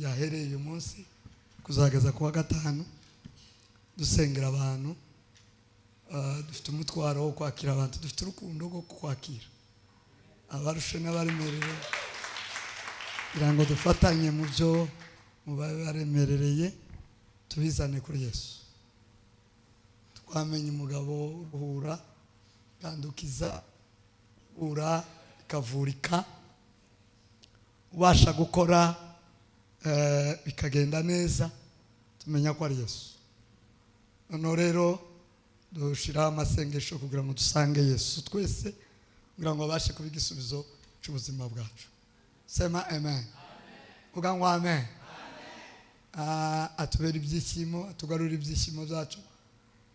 yahereye uyu munsi kuzageza kuwa gatanu dusengera abantu. Dufite umutwaro wo kwakira abantu, dufite urukundo rwo kwakira abarushe n'abaremereye kugira ngo dufatanye mu byo baremerereye tubizane kuri Yesu. Twamenye umugabo ruhura kandukiza ura kavurika ubasha gukora bikagenda neza, tumenya ko ari Yesu. None rero dushira amasengesho kugira ngo dusange Yesu twese kugira ngo abashe kuba igisubizo cy'ubuzima bwacu. Sema amen. Vuga ngo amen. Atubera ibyishimo, atugarura ibyishimo byacu,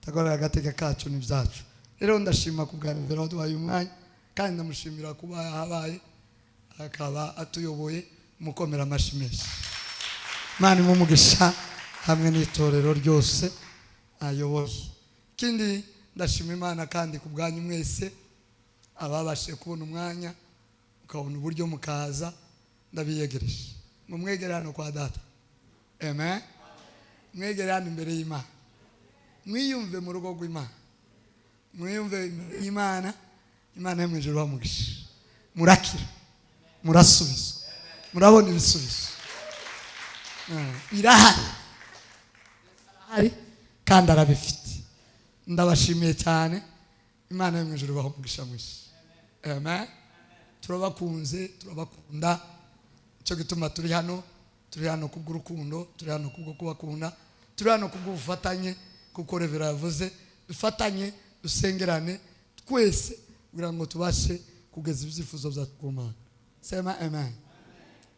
tagarura agateka kacu n'ibyacu. Rero ndashima kuganira waduhaye umwanya kandi ndamushimira kuba yahabaye akaba atuyoboye mukomera amashimeshi. Imana imumugisha hamwe n'itorero ryose ayoboye. Kindi ndashima Imana kandi kubwanyu mwese ababashe kubona umwanya ukabona uburyo mukaza, ndabiyegereje mu mwegerano kwa data. Amen. Mwegerano imbere y'Imana, mwiyumve mu rugo rw'Imana, mwiyumve Imana. Imana yo mu ijuru bamugisha, murakira, murasubizwa, murabona ibisubizo birahari kandi arabifite. Ndabashimiye cyane. Imana yo mu ijuru bamugisha mwese. Amen. Turabakunze, turabakunda. Cyo gituma turi hano kubw'urukundo, turi hano kubwo kubakunda, turi hano kubw'ubufatanye, kuko Revera yavuze dufatanye dusengerane twese kugira ngo tubashe kugeza ibyifuzo byacu ku Mana. Sema amen.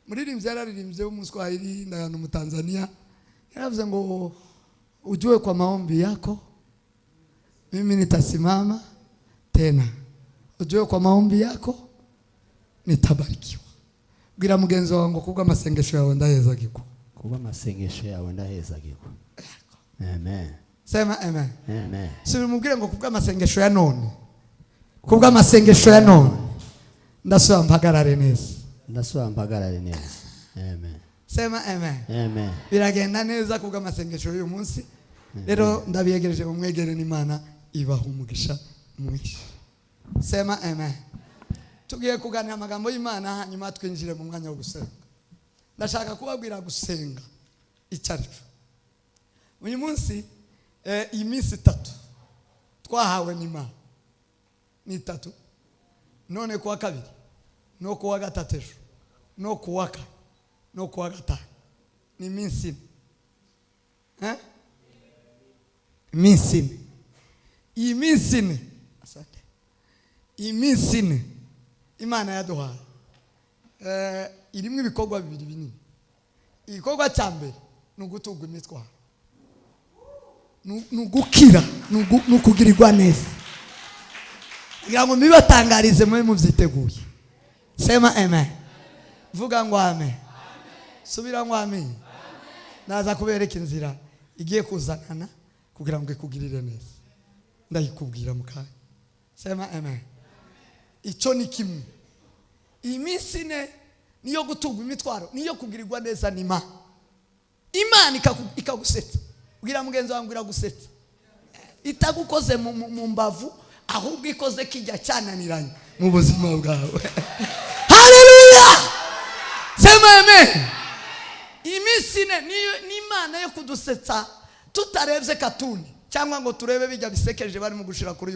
Muririmbyi yararirimbye w'Umuswahili ndayano mu Tanzania yaravuze ngo ujue kwa maombi yako mimi nitasimama tena, ujue kwa maombi yako nitabarikiwa. Bwira mugenzi wawe ngo kubwa amasengesho yawe ndahezagirwa, kubwa amasengesho yawe ndahezagirwa. Amen. Sema amen. Amen. Mubwire ngo kubwa amasengesho ya none, kubwa amasengesho ya none ndasaba mpagarare neza, ndasaba mpagarare neza. Amen. Sema amen. Amen. Biragenda neza kubwa amasengesho y'uyu munsi. Rero ndabiyegereje mu mwegere n'Imana ibaha umugisha mwinshi. Sema amen. Tugiye kuganira amagambo y'Imana hanyuma twinjire mu mwanya wo gusenga. Ndashaka kubabwira gusenga icyaricyo. Uyu munsi iyi minsi 3 twahawe n'Imana ni 3, none kuwa 2 no kuwa 3 no kuwa 4 no kuwa 5 ni minsi minsi. Iyi minsi asante, iyi minsi Imana yaduhaye irimo ibikorwa bibiri binini. Igikorwa cya mbere ni ugutugwa imitwaro, ni ugukira, ni ukugirirwa neza. Kugira ngo mbibatangarize mwe mubyiteguye. Sema amen. Vuga ngo amen. Subira ngo amen. Naza kubereka inzira igiye kuzanana kugira ngo ikugirire neza. Ndayikubwira mukanya. Sema amen. Icyo ni kimwe. Iyi minsi niyo gutugwa imitwaro, niyo kugirirwa neza n'Imana. Imana ikagusetsa. Ubwira mugenzi wawe ngira gusetsa. Itagukoze mu mbavu, ahubwo ikoze kijya cyananiranye mu buzima bwawe. Haleluya. Sema amen. Iyi minsi ni Imana yo kudusetsa tutarebye katuni cyangwa ngo turebe bijya bisekeje bari mu gushira kuri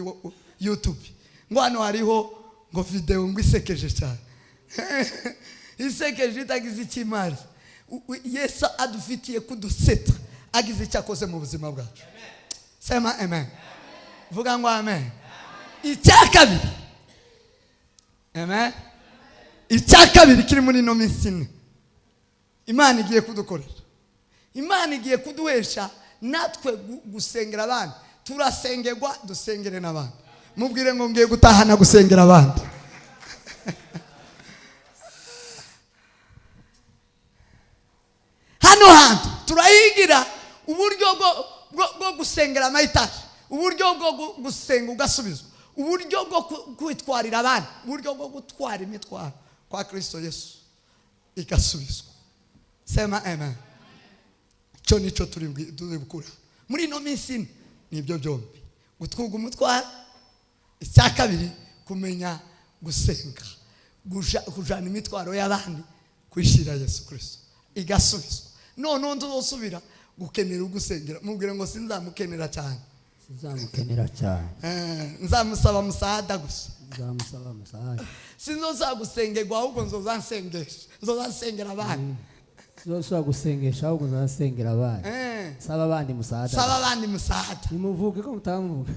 YouTube. Ngo hano hariho ngo video ngo isekeje cyane. Isekeje itagize ikimari. Yesu adufitiye kudusetsa, agize icyakoze mu buzima bwacu. Sema amen. Vuga ngo amen. Icyakabiri. Amen. Icyakabiri kiri muri no minsi. Imana igiye kudukorera. Imana igiye kuduhesha natwe gusengera abandi. Turasengerwa dusengere n'abandi. Mubwire ngo ngiye gutahana gusengera abandi. Hano hantu turayigira uburyo bwo gusengera amayitaje, uburyo bwo gusenga ugasubizwa, uburyo bwo kwitwarira abandi, uburyo bwo gutwara imitwaro kwa Kristo Yesu igasubizwa. sema amen. Cyo nico turi gukura muri no minsi nibyo byombi, gutwuga umutwaro. Icya kabiri kumenya gusenga, kujana imitwaro y'abandi kwishira Yesu Kristo igasubizwa. None nduzosubira gukenera ugusengera, mubwire ngo sinzamukenera cyane, sinzamukenera cyane, nzamusaba musahada gusa, nzamusaba musahada. Sinzozagusengerwa ahubwo nzozasengera abandi. Sinzosaba gusengesha ahubwo nzasengera abandi. Saba abandi musahada, saba abandi musahada. Nimuvuge ko mutamuvuga.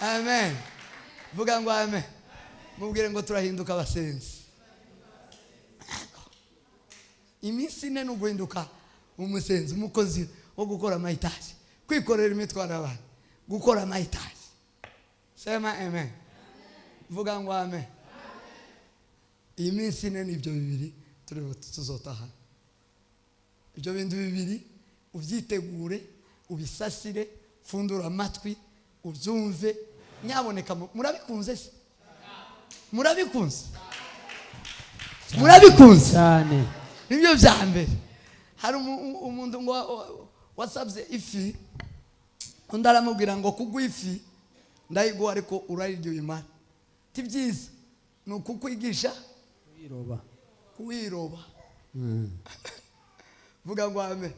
Amen. Vuga ngo amen. Mubwire ngo turahinduka abasenzi. Iminsi ine n'uguhinduka umusenzi, umukozi wo gukora amayitaje, kwikorera imitwaro y'abantu, gukora amayitaje. Sema amen. Vuga ngo amen. Iyi minsi ine n'ibyo bibiri tuzotaha. Ibyo bintu bibiri ubyitegure, ubisasire, fundura amatwi, ubyumve. Nyaboneka murabikunze se? Murabikunze? Murabikunze cyane. Nibyo bya mbere. Hari umuntu ngo wasabye ifi, undi aramubwira ngo kugwa ifi ndayiguha ariko urariryo imana. Tibyiza ni ukukwigisha kuwiroba. Vuga ngo amen.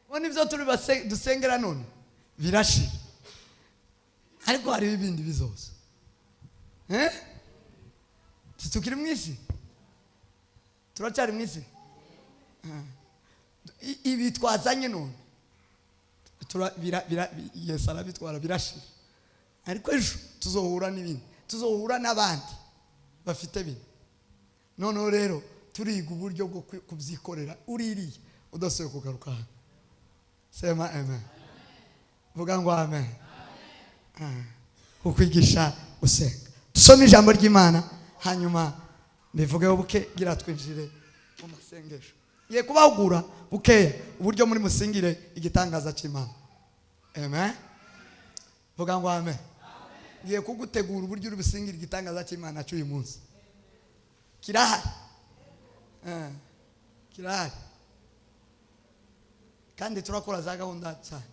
Wone ibyo turi dusengera none birashira, ariko hari ibindi bizoza. Tukiri mu isi, turacyari mu isi. Ibi twazanye none Yesu arabitwara birashira, ariko ejo tuzohura n'ibindi, tuzohura n'abandi bafite bino. Noneho rero turiga uburyo bwo kubyikorera uririye udasuye kugaruka hano. Sema amen. Vuga ngo amen. Ukwigisha usenga. Dusome ijambo ry'Imana hanyuma mbivugeho buke gira twinjire mu masengesho. Ye kubahugura buke uburyo muri musingire igitangaza cy'Imana. Amen. Vuga ngo amen. Ye kugutegura uburyo uri busingire igitangaza cy'Imana cy'uyu munsi. Kirahari. Kirahari. Kandi turakora za gahunda cyane.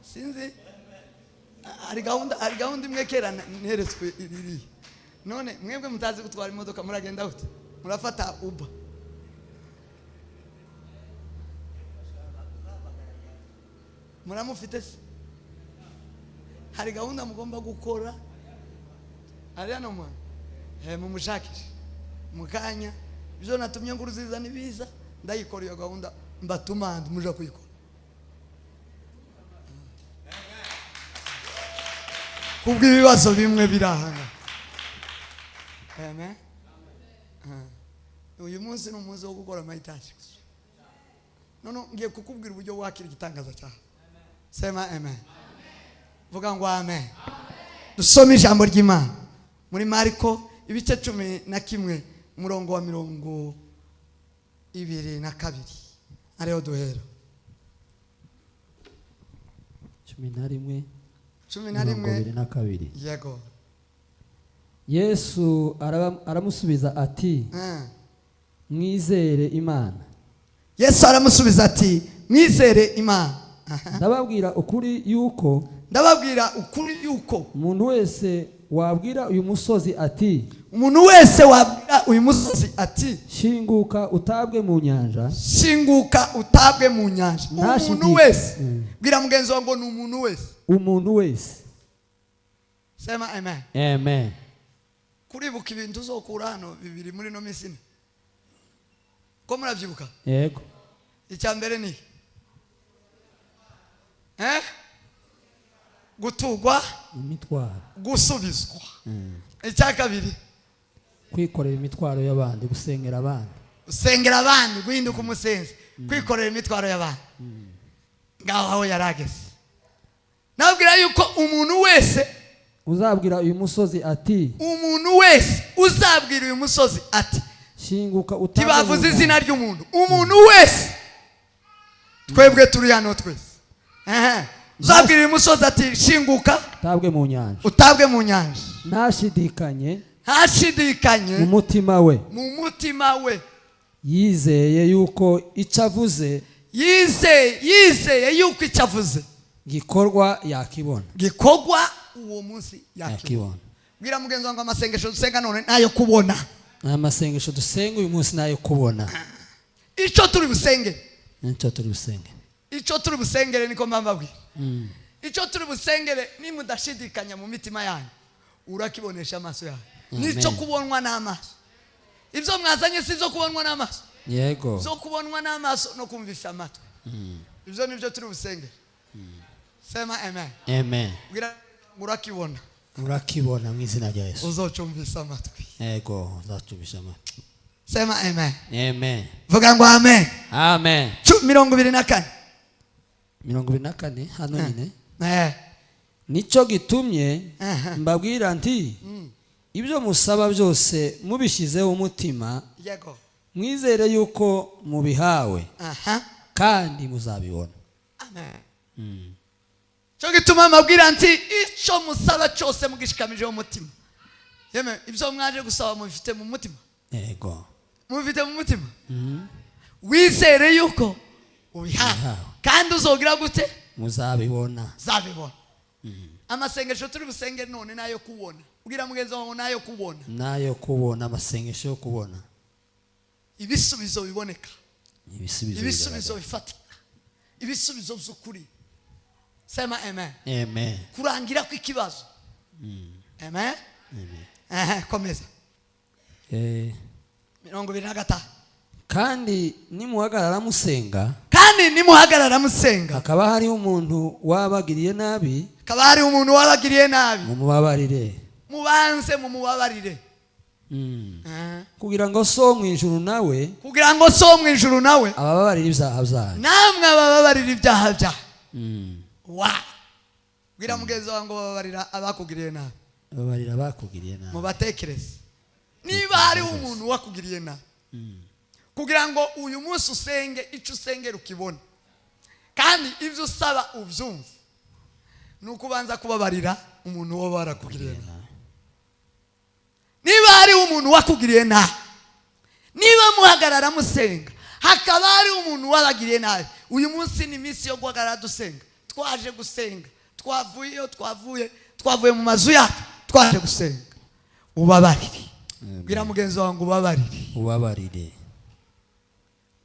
Sinzi ari gahunda imwe kera neretswe iri. None mwebwe mutazi gutwara imodoka muragenda gute? Murafata Uber. Muramufite se? Hari gahunda mugomba gukora. Ariya no mwana. Mumushakishe. Mukanya byo natumye ngo uruziza nibiza ndayikora iyo gahunda mbatuma muja kuyikora. Kubw'ibibazo bimwe birahanga. Amen. Uyu munsi ni umunsi wo gukora amayitaje. None ngiye kukubwira uburyo wakira igitangaza cyawe. Sema amen. Vuga ngo amen. Dusome ijambo ry'Imana muri Mariko ibice 11 umurongo wa 22. Ariho duhera. 11:22. Yego. Yesu aramusubiza ati mwizere Imana. Yesu aramusubiza ati mwizere Imana. Ndababwira ukuri yuko umuntu wese wabwira uyu musozi ati shinguka utabwe mu nyanja, umuntu wese bwira mugenzi wangu ni umuntu wese. Sema amen. Amen. Kuribuka ibintu uzokura hano bibiri muri no minsi ine ko muravyibuka? Yego. Icya mbere ni gutugwa imitwaro, gusubizwa. Icya kabiri kwikorera imitwaro y'abandi, gusengera abandi, guhinduka umusenzi, kwikorera imitwaro y'abandi. Ngaho aho yarageze. Nabwira yuko umuntu wese uzabwira uyu musozi ati shinguka utabwe. Tibavuze izina ry'umuntu. Umuntu wese twebwe turi hano twese. Uzabwira uyu musozi ati shinguka utabwe mu nyanja. Ntashidikanye mu mutima we. yizeye yuko icyo avuze yizeye yuko icyo avuze gikorwa yakibona. gikorwa uwo munsi yakibona. Bwira mugenzi wangu amasengesho dusenga none nayo kubona. Amasengesho dusenga uyu munsi nayo kubona. Icyo turi busenge. Icyo turi busengere niko mbambabwi. Icyo turi busengere ni mudashidikanya mu mitima yanyu. Urakibonesha amaso yawe. Nicyo kubonwa n'amaso. Ibyo mwazanye si zo kubonwa n'amaso. Yego. Zo kubonwa n'amaso no kumvisha amatwi. Ibyo nibyo turi busengere. Sema amen. Amen. Bwira urakibona. Urakibona mu izina rya Yesu. Uzocumbisa amatwi. Yego, uzacumbisa amatwi. Sema amen. Amen. Vuga ngo amen. Amen. 24. 24 hano nyine. Nicyo gitumye mbabwira nti ibyo musaba byose mubishyizeho umutima. Yego. Mwizere yuko mubihawe. Kandi muzabibona. Amen. Cyo gituma mbabwira nti icyo musaba cyose mugishikamije umutima. Yeme ibyo mwaje gusaba mubifite mu mutima. Yego. Mubifite mu mutima. Wizere yuko ubihawe. Kandi uzogira gute? Muzabibona. Zabibona. Amasengesho turi busenge none nayo kubona. Ubwira mugenzi wawe nayo kubona. Nayo kubona, amasengesho yo kubona. Ibisubizo biboneka. Ibisubizo bifatika. Ibisubizo by'ukuri. Sema amen. Amen. Kurangira kw'ikibazo. Amen. Komeza. 25. Kandi nimuhagarara musenga. Hakaba hari umuntu wabagiriye nabi. Mumubabarire. Mubanze mumubabarire. Kugira ngo so mu ijuru nawe. Abababarira ibyaha byanyu. Namwe abababarira ibyaha byanyu. Bwira mugenzi wangu bababarira abakugiriye nabi. Mubatekereze. Niba hari umuntu wakugiriye nabi. Kugira ngo uyu munsi usenge icyo usengera ukibona. Kandi ibyo usaba ubyumve. Nuko ubanza kubabarira umuntu wo barakugiriye nabi. Niba hari umuntu wakugiriye nabi. Niba muhagarara musenga. Hakaba hari umuntu wabagiriye nabi. Uyu munsi ni iminsi yo guhagarara dusenga. Twaje gusenga. Twavuye mu mazu yacu. Twaje gusenga. Ubabarire. Bwira mugenzi wangu ubabarire.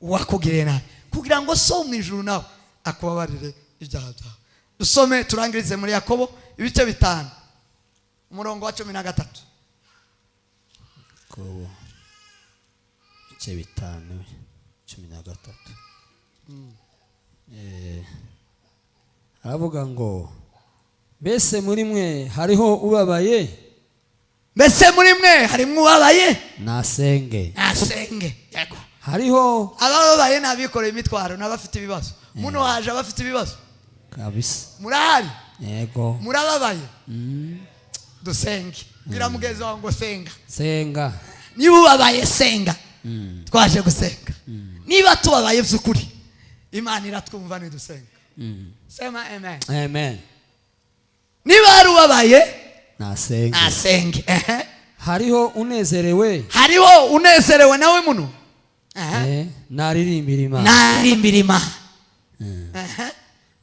Wakugiriye nabi. Kugira ngo so mu ijuru nawe akubabarire ibyaha byawe. Dusome turangirize muri Yakobo ibice 5. Umurongo wa 13. Yakobo ibice 5 13. Aravuga ngo mbese muri mwe hariho ubabaye? Nasenge. Yego. Hariho abababaye nabikoreye imitwaro n'abafite ibibazo. Muno haje abafite ibibazo. Kabisa. Murahari? Yego. Murababaye? Dusenge. Bwira mugenzi wangu senga. Niba ubabaye senga. Twaje gusenga. Niba tubabaye by'ukuri Imana iratwumva nidusenga. Sema amen. Amen. Niba hari ubabaye nasenge. Hariho unezerewe nawe muno. Naririmbira Imana.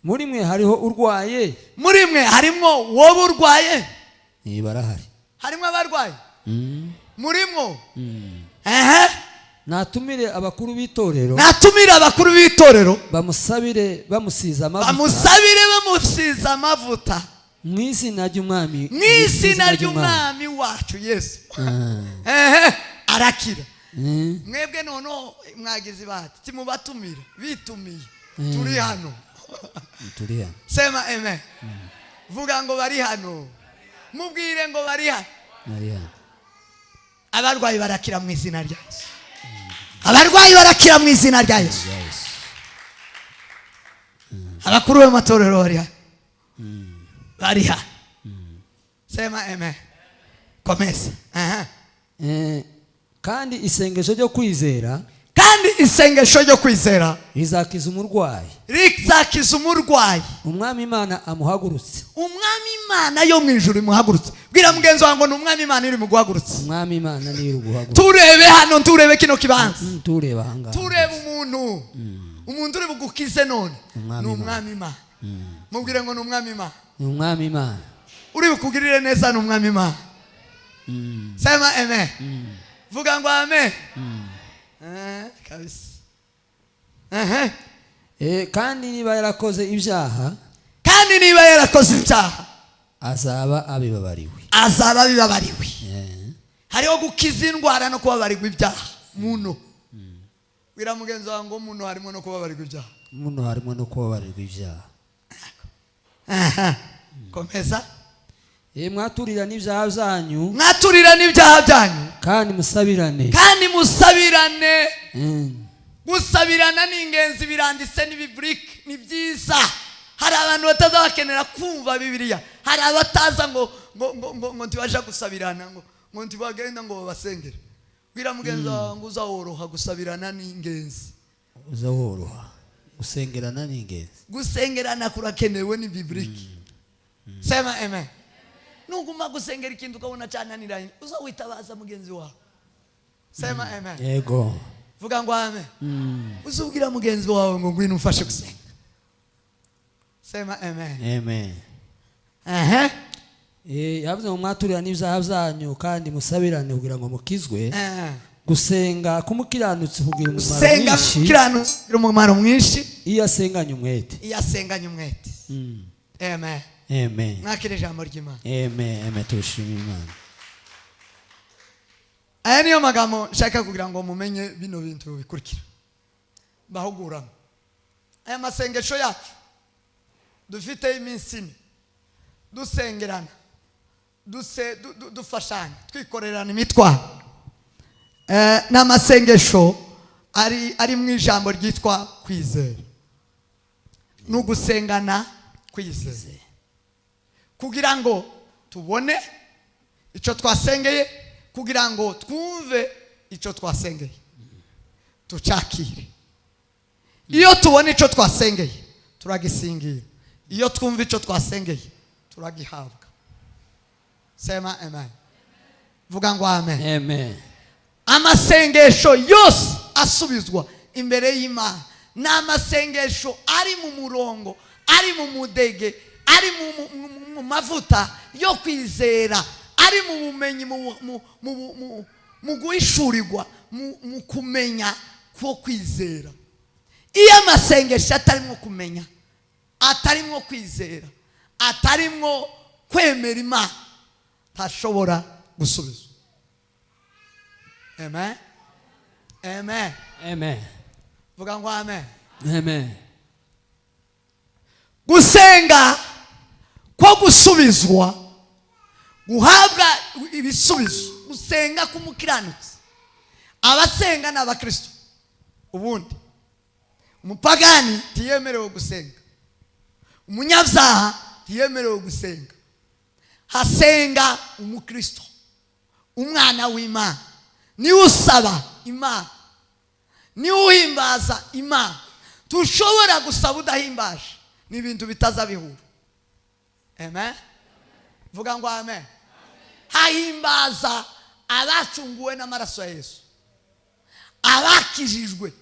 Muri mwe hariho urwaye. Muri mwe harimo wowe urwaye. Barahari. Harimo abarwaye. Muri mwo. Natumire abakuru b'itorero. Bamusabire bamusiza amavuta. Mw'izina ry'umwami wacu Yesu. Arakira. Mwebwe nono mwagize bati timubatumira bitumiye. Turi hano. Sema amen. Vuga ngo bari hano. Mubwire ngo bari hano. Abarwayi barakira mu izina rya Yesu. Abakuru b'amatorero bari hano. Sema amen. Komeza. Kandi isengesho ryo kwizera kandi isengesho ryo kwizera rizakiza umurwayi rizakiza umurwayi umwami Imana amuhagurutse. umwami Imana yo mu ijuru imuhagurutse. Bwira mugenzi wawe ngo ni umwami Imana iri mu guhagurutse. umwami Imana niyo iri guhagurutsa. turebe hano, turebe kino kibanza, tureba ahangaha, turebe umuntu uri bugukize none Umwami ni umwami Imana. Mubwire ngo ni umwami Imana. ni umwami Imana. uri bukugirire neza ni umwami Imana. Sema amen. Vuga ngo amen. Kabisa. Kandi niba yarakoze ibyaha azaba abibabariwe. Hariho gukiza indwara no kubabarirwa ibyaha. Muno bwira mugenzi wawe ngo muno harimo no kubabarirwa ibyaha. Muno harimo no kubabarirwa ibyaha. Komeza. Mwaturira n'ibyaha byanyu, kandi musabirane. Gusabirana ni ingenzi, biranditse ni biblike, ni byiza. Hari abantu bataza bakenera kumva Bibiliya, hari abataza ngo ntibasha gusabirana, ngo ntibagenda ngo babasengere. Bwira mugenzi wawe ngo uzaworoha gusabirana ni ingenzi. Gusengerana ni ingenzi. Gusengerana kurakenewe ni biblike. Sema amen. Nuguma gusengera ikintu ukabona cyananiranye, uzawitabaza mugenzi wawe. Sema amen. Yego. Vuga ngo amen. Uzubwira mugenzi wawe ngo ngwino umfashe gusenga. Sema amen. Amen. Yavuze ngo mwaturira n'ibyaha byanyu kandi musabirane kugira ngo mukizwe. Gusenga kumukiranutse kugira umumaro mwinshi. Iyo asenganye umwete. Amen. Amen. Mwakire ijambo ry'Imana. Amen. Tushimira Imana. Aya niyo magambo nshaka kugira ngo mumenye bino bintu bikurikira. Bahuguramo. Aya masengesho yacu dufite iminsi ine dusengerana, dufashanya, twikorerana imitwaro. N'amasengesho ari mu ijambo ryitwa kwizera. N'ugusengana kwizera. Kugira ngo tubone icyo twasengeye, kugira ngo twumve icyo twasengeye, tucakire. Iyo tubona icyo twasengeye turagisingira, iyo twumva icyo twasengeye turagihabwa. Sema amen. Vuga ngo amen. Amen. Amasengesho yose asubizwa imbere y'Imana ni amasengesho ari mu murongo, ari mu mudege, ari mu mavuta yo kwizera, ari mu bumenyi, mu guhishurirwa, mu kumenya ko kwizera. Iyo amasengesho atarimo kumenya, atarimo kwizera, atarimo kwemera Imana, ntashobora gusubizwa. Amen. Amen. Amen. Vuga ngo amen. Amen. Gusenga ko gusubizwa, guhabwa ibisubizo, gusenga kumukiranutse. Abasenga n'abakristo. Ubundi umupagani tiyemerewe gusenga, umunyabyaha tiyemerewe gusenga. Hasenga umukristo, umwana w'Imana, niwe usaba Imana, niwe uhimbaza Imana. Tushobora gusaba udahimbaje, ni ibintu bitazabihura. Amen. Vuga ngo amen. Hahimbaza abacunguwe n'amaraso ya Yesu, abakijijwe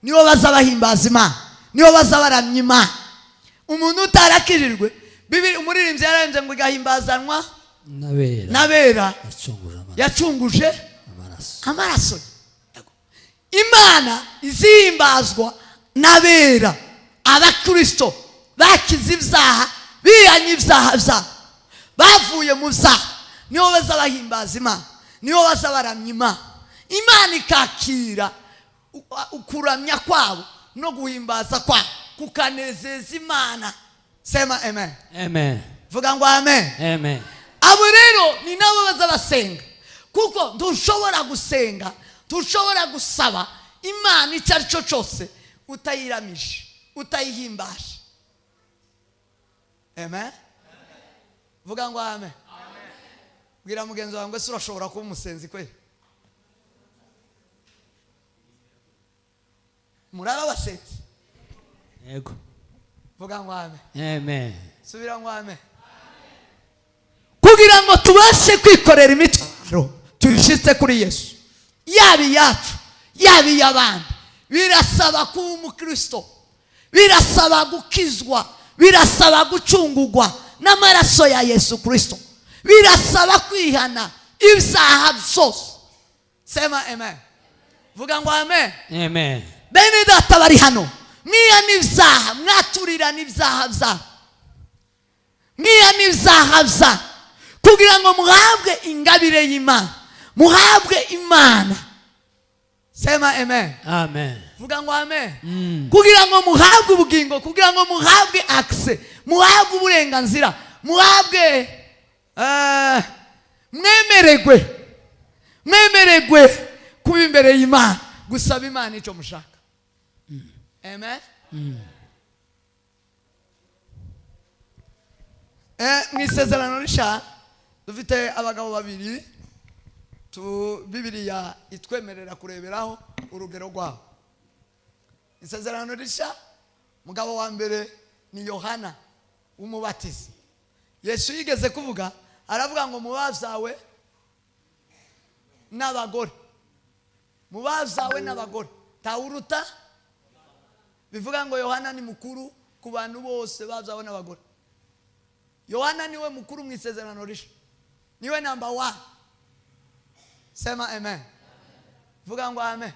nibo bazabahimbaza Imana, nibo bazabaramya Imana. Umuntu utarakijijwe, Bibiri umuririmbyi yararimbye ngo igahimbazanwa nabera yacunguje amaraso. Imana izihimbazwa nabera, abakristo bakize ibyaha, bihanye ibyaha byabo, bavuye mu byaha, nibo bazabahimbaza Imana, nibo bazabaramya Imana. Imana ikakira ukuramya kwabo no guhimbaza kwabo, kukanezeza Imana. Sema amen. Amen. Vuga ngo amen. Amen. Abo rero ni nabo bazabasenga, kuko ntushobora gusenga, ntushobora gusaba Imana icyo ari cyo cyose utayiramije, utayihimbaje. Amen. Vuga ngo amen. Bwira mugenzi wawe ngo ese urashobora kuba umusenzi kweli? muraba basenzi yego vuga ngo amen amen subira ngo amen kugira ngo tubashe kwikorera imitwaro tuyishitse kuri Yesu yaba iyacu yaba iy'abandi birasaba kuba umukristo birasaba gukizwa birasaba gucungurwa n'amaraso ya Yesu Kristo birasaba kwihana ibyaha byose sema amen vuga ngo amen amen bene data bari hano mwihana ibyaha mwaturira n'ibyaha byaha mwihana ibyaha byaha kugira ngo muhabwe ingabire y'Imana muhabwe Imana sema amen amen vuga ngo amen kugira ngo muhabwe ubugingo kugira ngo muhabwe access muhabwe uburenganzira muhabwe mwemeregwe kuba imbere y'Imana gusaba Imana icyo mushaka amen mu isezerano rishya dufite abagabo babiri Bibiliya itwemerera kureberaho urugero rwabo isezerano rishya mugabo wa mbere ni Yohana umubatizi Yesu yigeze kuvuga aravuga ngo mubazawe n'abagore tawuruta bivuga ngo Yohana ni mukuru ku bantu bose bazawe n'abagore Yohana niwe mukuru mu isezerano rishya niwe number 1 sema amen vuga ngo amen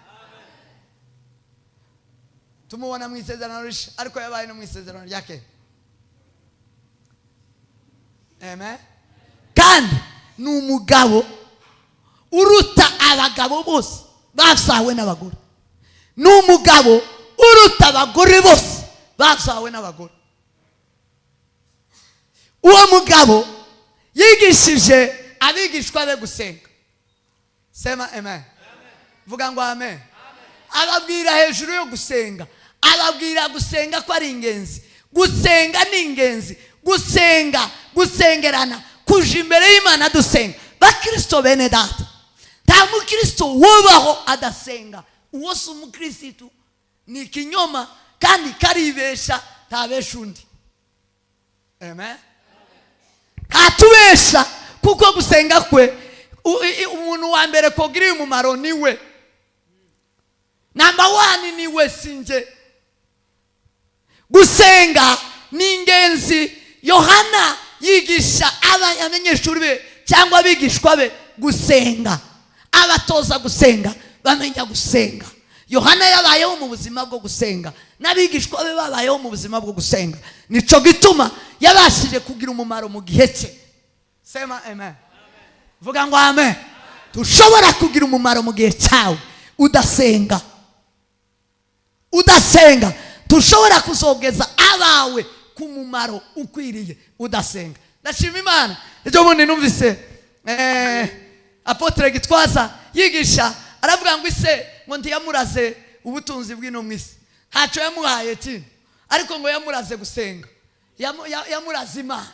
tumubona mu isezerano rishya ariko yabaye no mu isezerano rya kera amen kandi ni umugabo uruta abagabo bose basawe n'abagore ni umugabo uruta abagore bose basawe n'abagore uwo mugabo yigishije abigishwa be gusenga sema amen vuga ngo amen ababwira hejuru yo gusenga ababwira gusenga ko ari ingenzi gusenga ni ingenzi gusengerana kuja imbere y'Imana dusenga bakristo bene data nta mukristo wubaho adasenga uwo si umukristo ni ikinyoma kandi karibesha ntabesha undi amen atubesha kuko gusenga kwe umuntu wa mbere kogiriye umumaro niwe number 1 niwe sinje gusenga ni ingenzi Yohana yigisha abanyeshuri be cyangwa abigishwa be gusenga abatoza gusenga bamenya gusenga Yohana yabayeho mu buzima bwo gusenga n'abigishwa be babayeho mu buzima bwo gusenga nico gituma yabashije kugira umumaro mu gihe cye sema amen vuga ngo amen tushobora kugira umumaro mu gihe cyawe udasenga tushobora kuzogeza abawe ku mumaro ukwiriye udasenga ndashima Imana ejo bundi numvise Apotre Gitwaza yigisha aravuga ngo ise ngo ntiyamuraze ubutunzi bw'ino mwisi ntacyo yamuhaye kintu ariko ngo yamuraze gusenga yamuraze Imana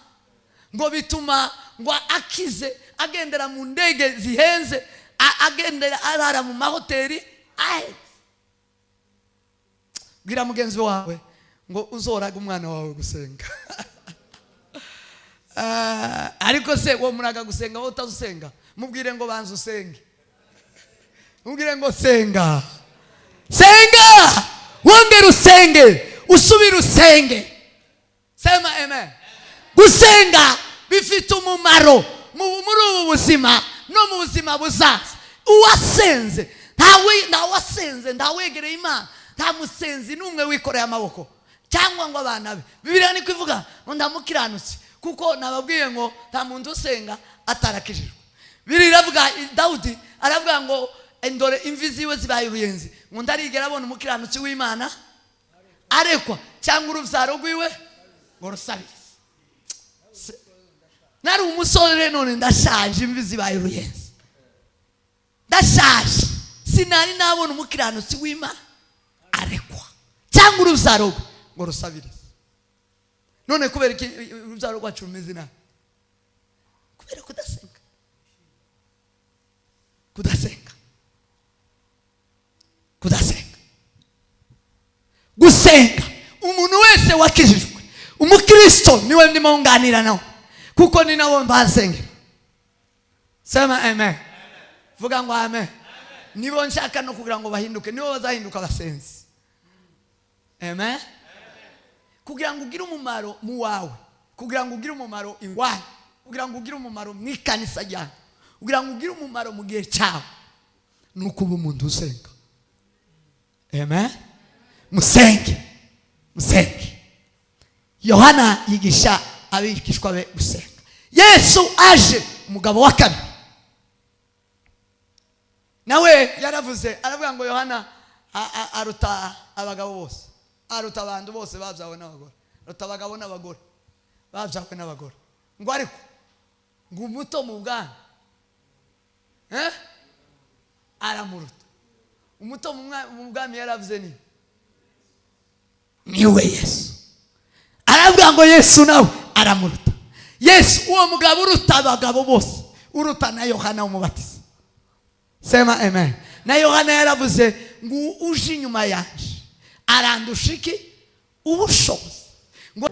ngo bituma ngo akize agendera mu ndege zihenze agendera arara mu mahoteli bwira mugenzi wawe ngo uzoraga umwana wawe gusenga ariko se wo muraga gusenga wowe utazusenga mubwire ngo banza usenge mubwire ngo senga wongere usenge usubire usenge sema amen gusenga bifite umumaro muri ubu buzima no mu buzima buzaza uwasenze ntawegereye Imana nta musenzi n'umwe wikoreye amaboko cyangwa ngo abana be Bibiliya ni kuvuga ngo ndamukiranutse kuko nababwiye ngo nta muntu usenga atarakijijwe Bibiliya iravuga Dawudi aravuga ngo ndore imvi ziwe zibaye uruyenzi ngo ndarigera abona umukiranutsi w'Imana arekwa cyangwa urubyaro rwiwe ngo rusabirize nari umusore none ndashaje imvi zibaye uruyenzi ndashaje sinari nabona umukiranutsi w'Imana arekwa cyangwa urubyaro rwe ngo rusabirize none kubera iki urubyaro rwacu rumeze nabi kubera kudasenga gusenga umuntu wese wakijijwe umukristo niwe ndimo nganira nawe kuko ni nawo mbasenge. Sema amen. Vuga ngo amen. Nibo nshaka no kugira ngo bahinduke, nibo bazahinduka abasenzi. Amen. Kugira ngo ugire umumaro mu wawe, kugira ngo ugire umumaro ingwani, kugira ngo ugire umumaro mu ikanisa ryawe, kugira ngo ugire umumaro mu gihe cyawe, nuko uba umuntu usenga. Amen. Musenge. Yohana yigisha abigishwa be gusenga. Yesu aje umugabo wa kabiri nawe yaravuze, aravuga ngo Yohana aruta abagabo bose, aruta abantu bose babyawe n'abagore, aruta abagabo n'abagore babyawe n'abagore, ngo ariko ngo umuto mu bwana aramuruta. Umuto mu bwami yaravuze niwe Yesu. Aravuga ngo Yesu nawe aramuruta. Yesu uwo mugabo uruta abagabo bose, uruta na Yohana umubatiza. Sema amen. Na Yohana yaravuze ngo uje inyuma yanje arandusha iki? Ubushobozi. Ngo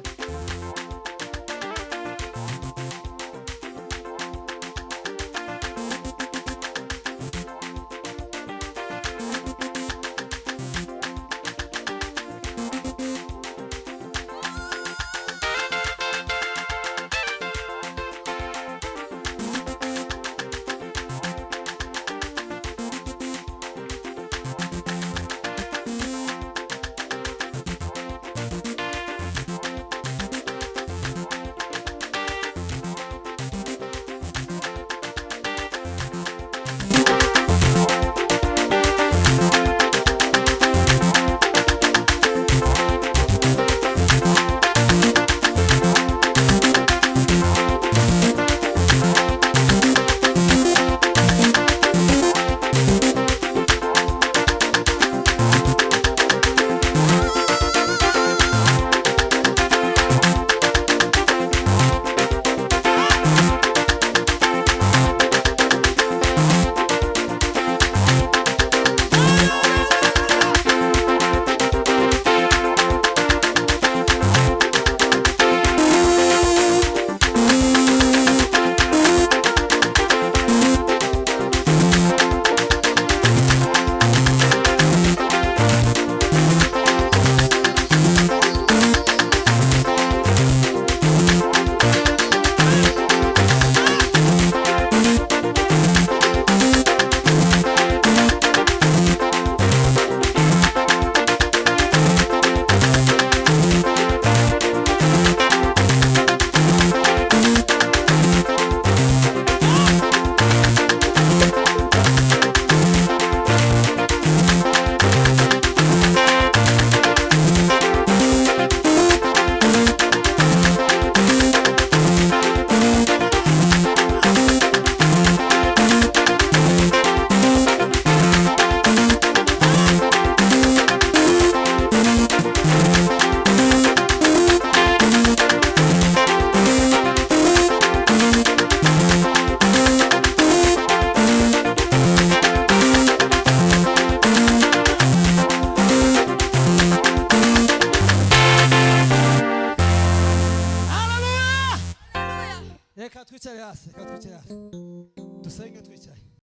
twicare hasi dusenge